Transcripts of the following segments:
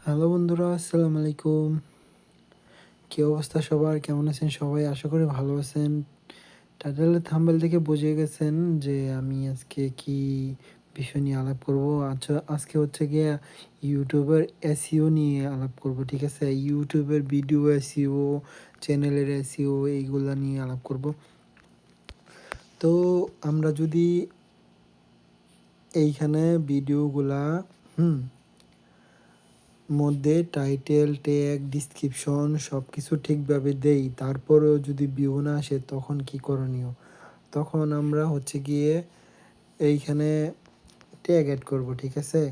Hello বন্ধুরা, আসসালামু আলাইকুম। কী অবস্থা সবার? কেমন আছেন সবাই? আশা করি ভালো আছেন। টাইটেল থাম্বনেল দেখে বুঝে গেছেন যে আমি আজকে কি বিষয় নিয়ে আলাপ করব। আচ্ছা, আজকে হচ্ছে গিয়ে ইউটিউবের এসইও নিয়ে আলাপ করব, ঠিক আছে? ইউটিউবের ভিডিও এসইও, চ্যানেলের এসইও এইগুলা নিয়ে আলাপ করব। তো আমরা যদি এইখানে ভিডিওগুলা হুম মধ্যে টাইটেল, ট্যাগ, ডিসক্রিপশন সবকিছু ঠিকভাবে দেই, তারপরেও যদি ভিউ না আসে তখন কি করণীয়? তখন আমরা হচ্ছে গিয়ে এইখানে ট্যাগ এড করব, ঠিক আছে?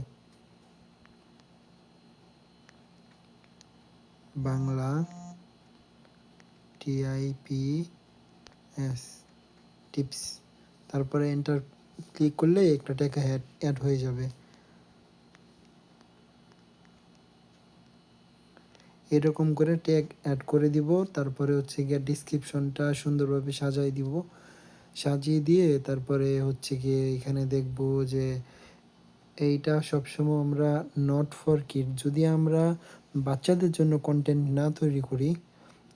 বাংলা TIPS টিপস, তারপরে এন্টার ক্লিক করলে একটা ট্যাগ অ্যাড হয়ে যাবে। এরকম করে ট্যাগ অ্যাড করে দিব। তারপরে হচ্ছে গিয়ে ডিসক্রিপশনটা সুন্দরভাবে সাজিয়ে দিয়ে তারপরে হচ্ছে গিয়ে এখানে দেখব যে এইটা সবসময় আমরা নট ফর কিড, যদি আমরা বাচ্চাদের জন্য কন্টেন্ট না তৈরি করি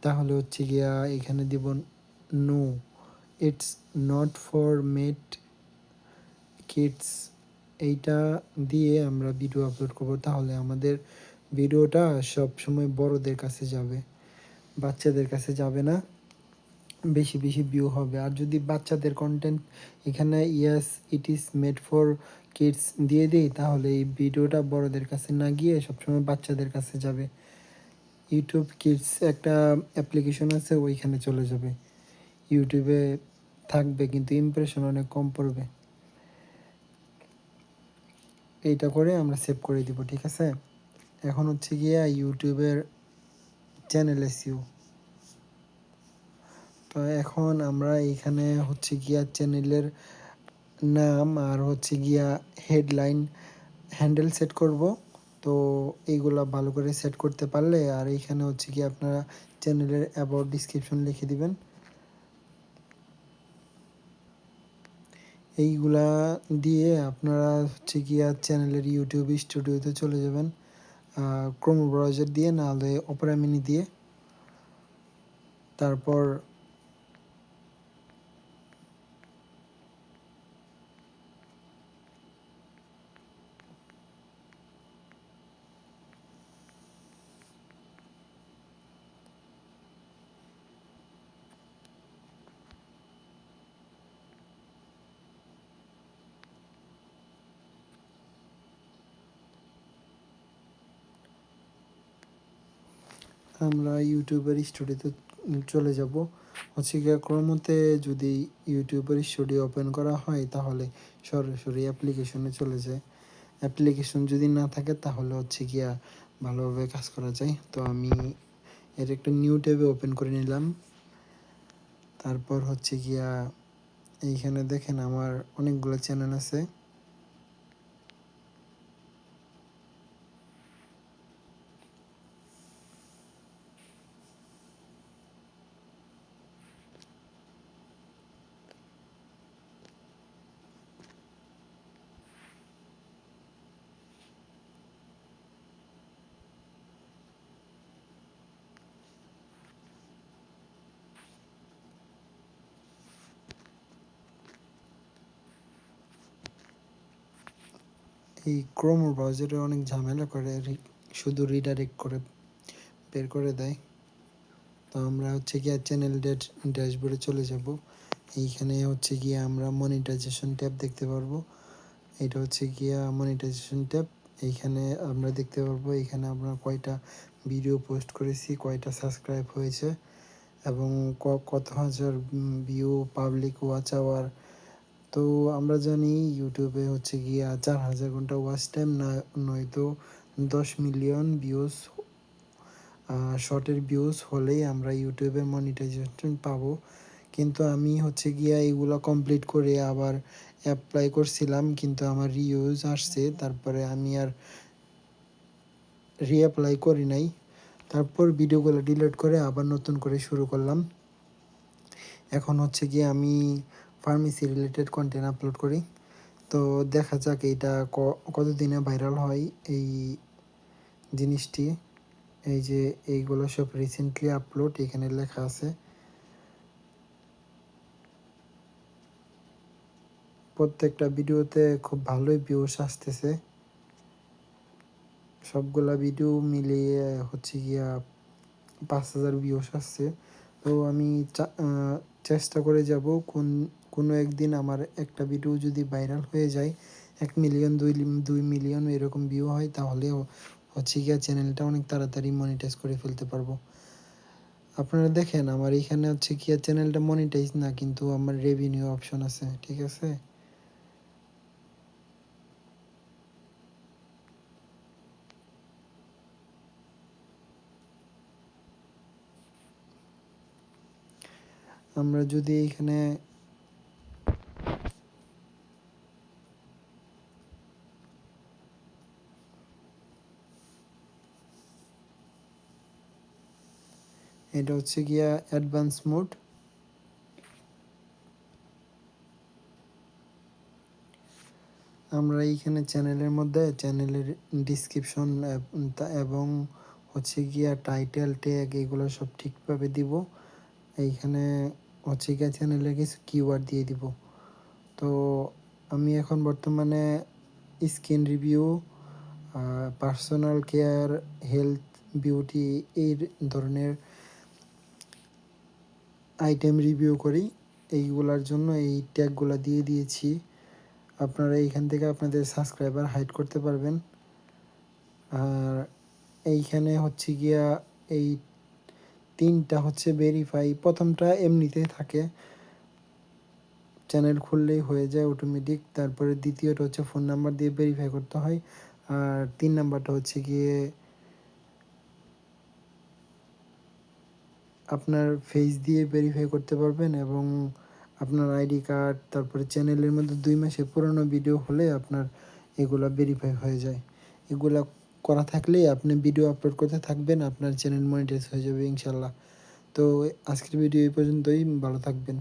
তাহলে হচ্ছে গিয়া এখানে দিব no, it's not for made kids. এইটা দিয়ে আমরা ভিডিও আপলোড করব, তাহলে আমাদের ভিডিওটা সবসময় বড়দের কাছে যাবে, বাচ্চাদের কাছে যাবে না, বেশি বেশি ভিউ হবে। আর যদি বাচ্চাদের কন্টেন্ট এখানে yes it is made for kids দিয়ে দিই তাহলে এই ভিডিওটা বড়দের কাছে না গিয়ে সবসময় বাচ্চাদের কাছে যাবে। ইউটিউব কিডস একটা অ্যাপ্লিকেশন আছে, ওইখানে চলে যাবে। ইউটিউবে থাকবে কিন্তু ইমপ্রেশন অনেক কম পড়বে। এইটা করে আমরা সেভ করে দিব, ঠিক আছে? এখন হচ্ছে গিয়া ইউটিউবের চ্যানেল এসইও। তো এখন আমরা এইখানে হচ্ছে গিয়া চ্যানেলের নাম আর হচ্ছে গিয়া হেডলাইন হ্যান্ডেল সেট করব। তো এইগুলা ভালো করে সেট করতে পারলে আর এইখানে হচ্ছে কি আপনারা চ্যানেলের অ্যাবাউট ডিসক্রিপশন লিখে দিবেন। এইগুলা দিয়ে আপনারা হচ্ছে গিয়া চ্যানেলের ইউটিউব স্টুডিওতে চলে যাবেন, ক্রোম ব্রাউজার দিয়ে, নাহলে অপেরা মিনি দিয়ে। তারপর আমরা ইউটিউবের স্টুডিওতে চলে যাব। হচ্ছে গিয়ে ক্রোমোতে যদি ইউটিউবের স্টুডিও ওপেন করা হয় তাহলে সরাসরি অ্যাপ্লিকেশনে চলে যায়। অ্যাপ্লিকেশন যদি না থাকে তাহলে হচ্ছে গিয়া ভালোভাবে কাজ করা যায়। তো আমি এর একটা নিউ ট্যাবে ওপেন করে নিলাম। তারপর হচ্ছে গিয়া এইখানে দেখেন আমার অনেকগুলো চ্যানেল আছে। এই ক্রোম ব্রাউজারে অনেক ঝামেলা করে, শুধু রিডাইরেক্ট করে বের করে দেয়। তো আমরা হচ্ছে গিয়ে চ্যানেল ড্যাশবোর্ডে চলে যাব। এইখানে হচ্ছে গিয়ে আমরা মনিটাইজেশন ট্যাব দেখতে পারবো। এটা হচ্ছে গিয়া মনিটাইজেশন ট্যাব। এইখানে আমরা দেখতে পারবো এখানে আমরা কয়টা ভিডিও পোস্ট করেছি, কয়টা সাবস্ক্রাইব হয়েছে এবং কত হাজার ভিউ, পাবলিক ওয়াচ আওয়ার। তো আমরা জানি ইউটিউবে হচ্ছে গিয়া 4,000 ঘন্টা ওয়াচ টাইম, না নয়তো 10 মিলিয়ন ভিউজ, শর্টের ভিউজ হলেই আমরা ইউটিউবে মনিটাইজেশন পাবো। কিন্তু আমি হচ্ছে গিয়া এগুলো কমপ্লিট করে আবার অ্যাপ্লাই করছিলাম, কিন্তু আমার রিউজ আসছে, তারপরে আমি আর রিঅ্যাপ্লাই করি নাই। তারপর ভিডিওগুলো ডিলিট করে আবার নতুন করে শুরু করলাম। এখন হচ্ছে গিয়ে আমি ফার্মেসি রিলেটেড কন্টেন্ট আপলোড করি। তো দেখা যাক এইটা কতদিনে ভাইরাল হয়। এই জিনিসটি। এই যে এইগুলো সব রিসেন্টলি আপলোড, এখানে লেখা আছে। প্রত্যেকটা ভিডিওতে খুব ভালোই ভিউস আসতেছে, সবগুলা ভিডিও মিলিয়ে হচ্ছে গিয়া 5,000 ভিউস আসছে। তো আমি চেষ্টা করে যাব কোনো একদিন আমার একটা ভিডিও যদি ভাইরাল হয়ে যায়, 1 মিলিয়ন 2 মিলিয়ন এরকম ভিউ হয়, তাহলে হচ্ছে গিয়া চ্যানেলটা অনেক তাড়াতাড়ি মনিটাইজ করে ফেলতে পারবো। আপনারা দেখেন আমার এখানে হচ্ছে গিয়া চ্যানেলটা মনিটাইজ না, কিন্তু আমার রেভিনিউ অপশন আছে, ঠিক আছে। আমরা যদি এখানে এটা হচ্ছে গিয়া অ্যাডভান্স মোড। আমরা এইখানে চ্যানেলের মধ্যে চ্যানেলের ডিসক্রিপশন এবং হচ্ছে গিয়া টাইটেল ট্যাগ এগুলো সব ঠিকভাবে দিব। এইখানে হচ্ছে গিয়া চ্যানেলের কিছু কিওয়ার্ড দিয়ে দিব। তো আমি এখন বর্তমানে skin review, personal care, health, beauty এই ধরনের আইটেম রিভিউ করি। এইগুলার জন্য এই ট্যাগগুলো দিয়ে দিয়েছি। আপনারা এইখান থেকে আপনাদের সাবস্ক্রাইবার হাইড করতে পারবেন। আর এইখানে হচ্ছে গিয়া এই 3টা হচ্ছে ভেরিফাই। প্রথমটা এমনিতে থাকে, চ্যানেল খুললেই হয়ে যায় অটোমেটিক। তারপরে দ্বিতীয়টা হচ্ছে ফোন নাম্বার দিয়ে ভেরিফাই করতে হয়। আর 3 নাম্বারটা হচ্ছে গিয়ে আপনার ফেস দিয়ে ভেরিফাই করতে পারবেন, এবং আপনার আইডি কার্ড, তারপরে চ্যানেলের মধ্যে 2 মাসের পুরনো ভিডিও হলে আপনার এগুলা ভেরিফাই হয়ে যায়। এগুলা করা থাকলেই আপনি ভিডিও আপলোড করতে থাকবেন, আপনার চ্যানেল মনিটাইজ হয়ে যাবে ইনশাল্লাহ। তো আজকের ভিডিও এই পর্যন্তই, ভালো থাকবেন।